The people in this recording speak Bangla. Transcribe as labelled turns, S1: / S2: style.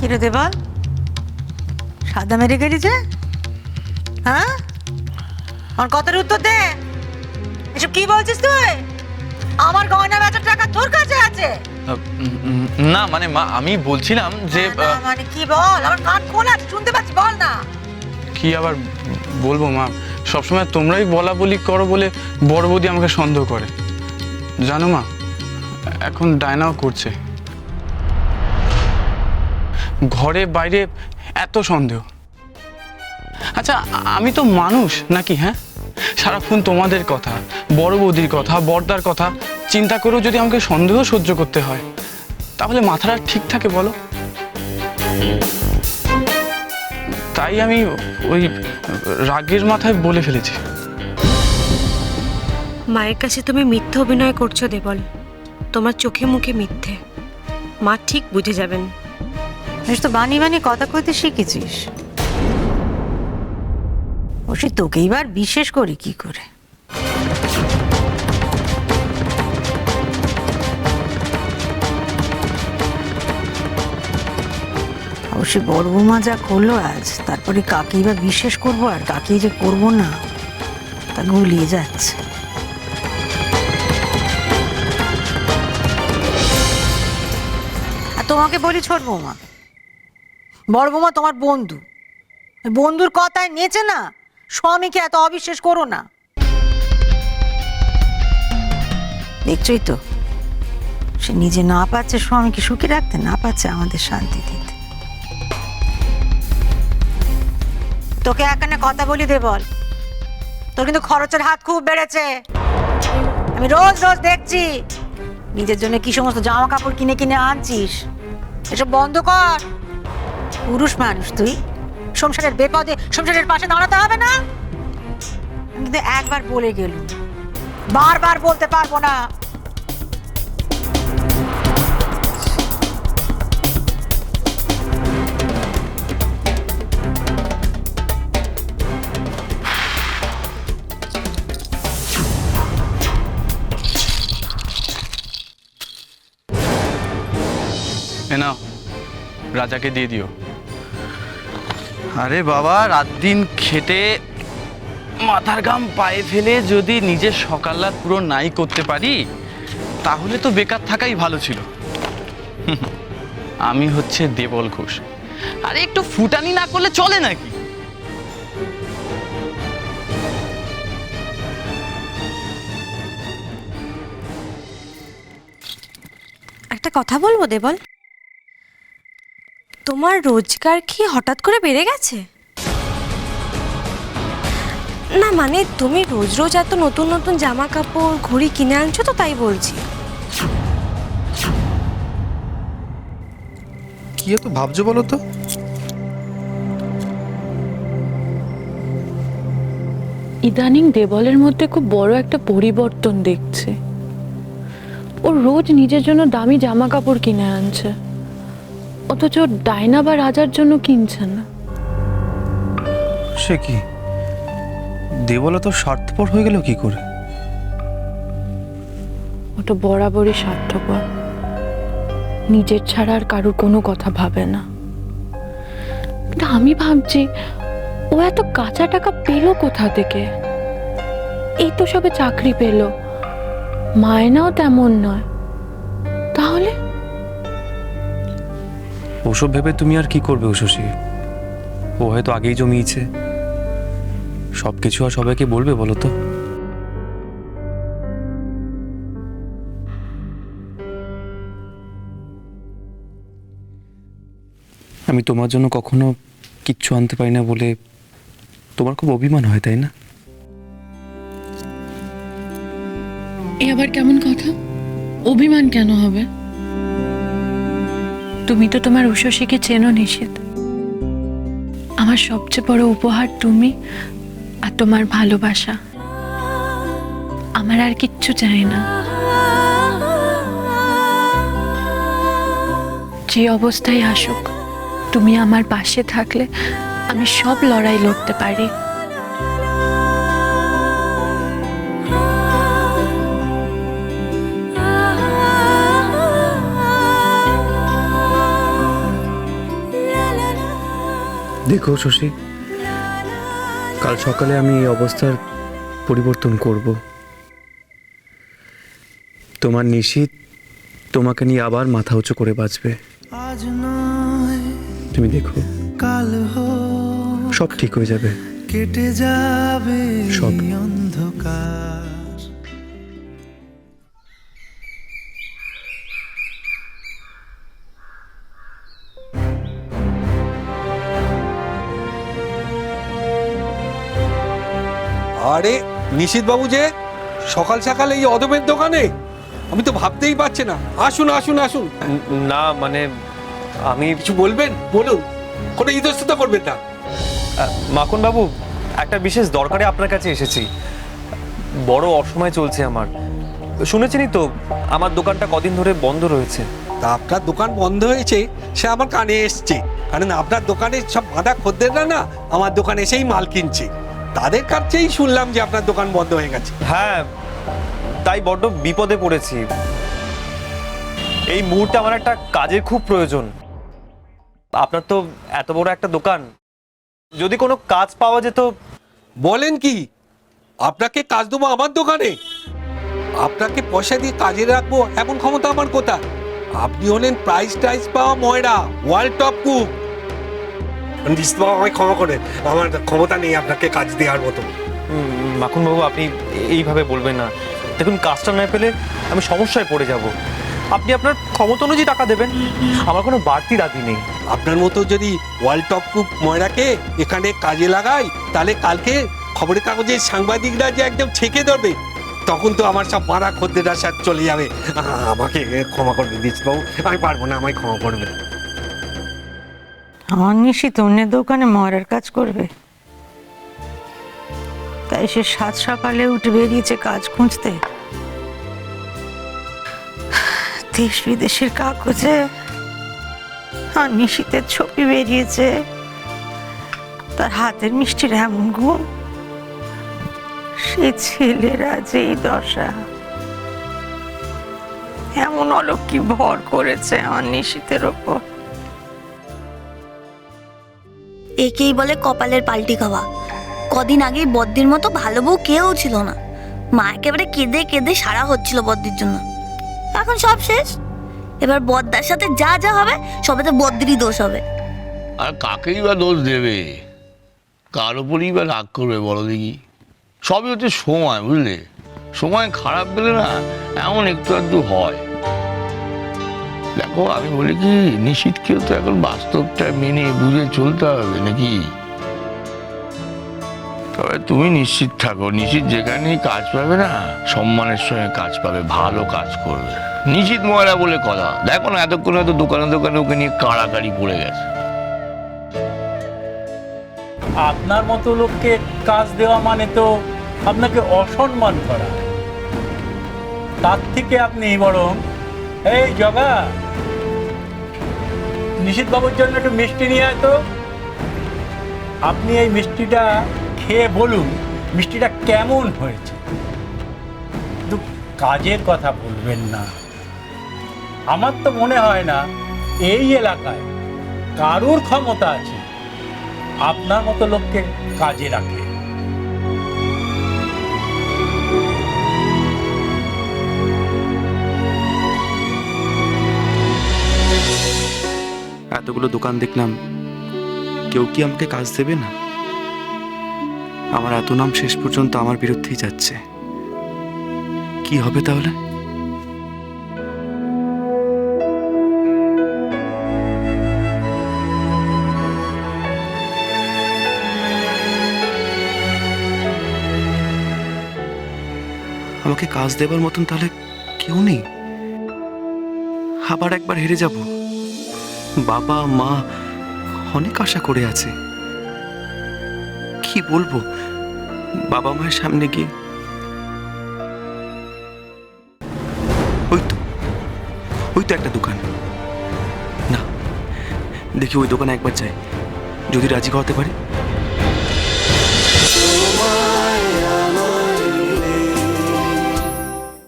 S1: কিরে দেবল, সাদা মেরে গেলি যে? হ্যাঁ, আমার কথার উত্তর দে। এসব কি বলছিস তুই? আমার গয়না বেচার টাকা তোর কাছে আছে?
S2: না মানে মা, আমি বলছিলাম যে
S1: মানে কি বল, আমার কান খোলা আছে, শুনতে পাচ্ছি, বল না।
S3: কি আবার বলবো মা, সবসময় তোমরাই বলা বলি করো বলে বড় বৌদি আমাকে সন্দেহ করে। জানো মা, এখন ডায়নাও করছে। ঘরে বাইরে এত সন্দেহ। আচ্ছা, আমি তো মানুষ নাকি? হ্যাঁ, সারাক্ষণ তোমাদের কথা, বড় বৌদির কথা, বড়দার কথা চিন্তা করেও যদি আমাকে সন্দেহ সহ্য করতে হয়, তাহলে মাথাটা ঠিক থাকে বলো? তাই আমি ওই রাগের মাথায় বলে ফেলেছি।
S4: মায়ের কাছে তুমি মিথ্যে অভিনয় করছো দেবল। তোমার চোখে মুখে মিথ্যে। মা ঠিক বুঝে যাবেন।
S1: তো বানি বানি কথা কইতে শিখেছিস। ও সে তোকে এবার বিশেষ করি কি করে? অবশ্যই বড় বৌমা যা করলো আজ, তারপরে কাকেই বা বিশেষ করবো আর কাকেই যে করবো না তা গুলিয়ে যাচ্ছে। আর তোমাকে বলি ছোট বৌমা, বড় বৌমা তোমার বন্ধু, বন্ধুর কথায় নেচে না স্বামীকে এত অবিশ্বাস করো না। দেখছই তো, সে নিজে না পাচ্ছে স্বামীকে সুখে রাখতে, না পাচ্ছে আমাদের শান্তি দিতে। তোকে এখানে কথা বলি দে বল, তোর কিন্তু খরচের হাত খুব বেড়েছে। আমি রোজ রোজ দেখছি নিজের জন্য কি সমস্ত জামা কাপড় কিনে কিনে আনছিস। এসব বন্ধ কর। পুরুষ মানুষ তুই, সংসারের বেপদে সংসারের পাশে দাঁড়াতে হবে না? কিন্তু একবার বলে গেলুম, বারবার বলতে পারবো না।
S3: এ নাও, রাজাকে দিয়ে দিও।
S2: আরে বাবা, রাত দিন খেটে মাথার ঘাম পায়ে ফেলে যদি নিজের সকালটা পুরো নাই করতে পারি, তাহলে তো বেকার থাকাই ভালো ছিল। আমি হচ্ছে দেবল ঘোষ, আরে একটু ফুটানি না করলে চলে নাকি?
S4: একটা কথা বলবো দেবল, তোমার রোজগার কি হঠাৎ করে বেড়ে গেছে? না মানে তুমি রোজ রোজ এত নতুন নতুন জামা কাপড় ঘড়ি কিনে আনছো তো, তাই বলছি।
S5: কি এত ভাবছো বলো তো?
S6: ইদানিং দেবলের মধ্যে খুব বড় একটা পরিবর্তন দেখছে। ও রোজ নিজের জন্য দামি জামা কাপড় কিনে আনছে, অথচ ডায়না বা রাজার জন্য কিনছে না।
S5: সে কি, দেবলা তো স্বার্থপর হয়ে গেল কি করে?
S6: ওটা বরাবরই স্বার্থপর, নিজের ছাড়া আর কারোর কোনো কথা ভাবে না। কিন্তু আমি ভাবছি, ও এত কাঁচা টাকা পেলো কোথা থেকে? এই তো সবে চাকরি পেলো, মায়নাও তেমন নয়, তাহলে?
S5: ওসব ভেবে তুমি আর কি করবে উষসী? ও হয়তো আগেই জমিয়েছে, সবকিছু আর সবাইকে বলবে বলো তো? আমি তোমার জন্য কখনো কিচ্ছু আনতে পারি না বলে তোমার খুব অভিমান হয়, তাই না?
S6: এ আবার কেমন কথা? অভিমান কেন হবে? তুমি তো তোমার উষসীকে চেনো নিশিত। আমার সবচেয়ে বড় উপহার তুমি আর তোমার ভালোবাসা। আমার আর কিচ্ছু চাই না। যে অবস্থায় আসুক, তুমি আমার পাশে থাকলে আমি সব লড়াই লড়তে পারি।
S5: দেখো শশী, কাল সকালে আমি এই অবস্থার পরিবর্তন করব। তোমার নিশীথ তোমাকে নিয়ে আবার মাথা উঁচু করে বাঁচবে। তুমি দেখো, সব ঠিক হয়ে যাবে, কেটে যাবে সব অন্ধকার।
S7: আরে নিশীথ বাবু যে সকাল সকাল এই অদমের দোকানে, আমি তো ভাবতেই পারছি না। আসুন আসুন আসুন।
S5: না মানে আমি
S7: কিছু বলবেন বলুন, কোনো ইতস্ততা করবেন না।
S5: মাখন বাবু, একটা বিশেষ দরকারে আপনার কাছে এসেছি। বড় অসময় চলছে আমার, শুনেছেনই তো আমার দোকানটা কদিন ধরে বন্ধ রয়েছে।
S7: তা আপনার দোকান বন্ধ হয়েছে সে আমার কানে এসছে, কারণ আপনার দোকানে সব বাঁধা খদ্দেররা না আমার দোকানে এসেই মাল কিনছে, তাদের কাছেই শুনলাম যে আপনার দোকান বন্ধ হয়ে গেছে।
S5: হ্যাঁ, তাই বড্ড বিপদে পড়েছি। এই মুহূর্তে আমার একটা কাজের খুব প্রয়োজন। আপনার তো এত বড় একটা দোকান, যদি কোনো কাজ পাওয়া যেত।
S7: বলেন কি, আপনাকে কাজ দেবো আমার দোকানে? আপনাকে পয়সা দিয়ে কাজে রাখবো এমন ক্ষমতা আমার কোথায়? আপনি হলেন প্রাইজ টাইজ পাওয়া ময়রা, ওয়ার্ল্ড টপ কুক। আমায় ক্ষমা করেন, আমার ক্ষমতা নেই আপনাকে কাজ দেওয়ার মতো।
S5: মাখন বাবু, আপনি এইভাবে বলবেন না। দেখুন, কাজটা না পেলে আমি সমস্যায় পড়ে যাব। আপনি আপনার ক্ষমতা অনুযায়ী টাকা দেবেন, আমার কোনো বাড়তি দাবি নেই।
S7: আপনার মতো যদি ওয়ার্ল্ড টপ কুক ময়রাকে এখানে কাজে লাগাই, তাহলে কালকে খবরের কাগজের সাংবাদিকরা যে একদম ছেকে ধরবে, তখন তো আমার সব মারা খদ্দেররা সাথে চলে যাবে। আমাকে ক্ষমা করবে নিশীথ বাবু, আমি পারবো না, আমায় ক্ষমা করবে।
S1: আমার নিশীথ অন্যের দোকানে মরার কাজ করবে, তাই সে সাত সকালে উঠে বেরিয়েছে কাজ খুঁজতে। দেশ বিদেশের কাগজে আর নিশীথের ছবি বেরিয়েছে, তার হাতের মিষ্টির এমন গুণ, সে ছেলেরা যেই দশা, এমন অলক্ষী ভর করেছে আমার নিশীথের ওপর।
S8: একেই বলে কপালের পাল্টি খাওয়া। কদিন আগেই বদ্দির মতো ভালো বউ কেউ ছিল না, মা একেবারে কেঁদে কেঁদে সারা হচ্ছিল বদ্দির জন্য। এখন সব শেষ, এবার বদ্দার সাথে যা যা হবে সবেতে বদ্দিরই দোষ হবে।
S9: আর কাকেই বা দোষ দেবে, কার ওপরই বা রাগ করবে বলো দেখি? সবই হচ্ছে সময়, বুঝলে? সময় খারাপ গেলে না এমন একটু আধটু হয়। দেখো, আমি বলি কি, নিশীথকেও তো এখন বাস্তবটা মেনে বুঝে চলতে হবে নাকি? তবে তুমি নিশ্চিত থাকো, নিশীথ যেখানেই কাজ পাবে না সম্মানের সঙ্গে কাজ পাবে, ভালো কাজ করবে। নিশীথ ময়রা বলে কথা, দেখো না এতক্ষণ হয়তো দোকানে দোকানে ওকে নিয়ে কাড়াকাড়ি পড়ে গেছে।
S10: আপনার মতো লোককে কাজ দেওয়া মানে তো আপনাকে অসম্মান করা। তার থেকে আপনি বরং, এই জগা, নিশীথ বাবুর জন্য একটু মিষ্টি নিয়ে আয় তো। আপনি এই মিষ্টিটা খেয়ে বলুন মিষ্টিটা কেমন হয়েছে, কিন্তু কাজের কথা বলবেন না। আমার তো মনে হয় না এই এলাকায় কারুর ক্ষমতা আছে আপনার মতো লোককে কাজে রাখে।
S5: এতগুলো দোকান দেখলাম, কেউ কি আমাকে কাজ দেবে না? আমার এত নাম শেষ পর্যন্ত আমার বিরুদ্ধেই যাচ্ছে। কি হবে তাহলে? আমাকে কাজ দেবার মতন তাহলে কেউ নেই? আবার একবার হেরে যাব? বাবা মা অনেক আশা করে আছে। কি বলবো বাবা মায়ের সামনে গিয়ে? ওই তো একটা দোকান, না দেখি ওই দোকানে একবার যাই, যদি রাজি করাতে পারি।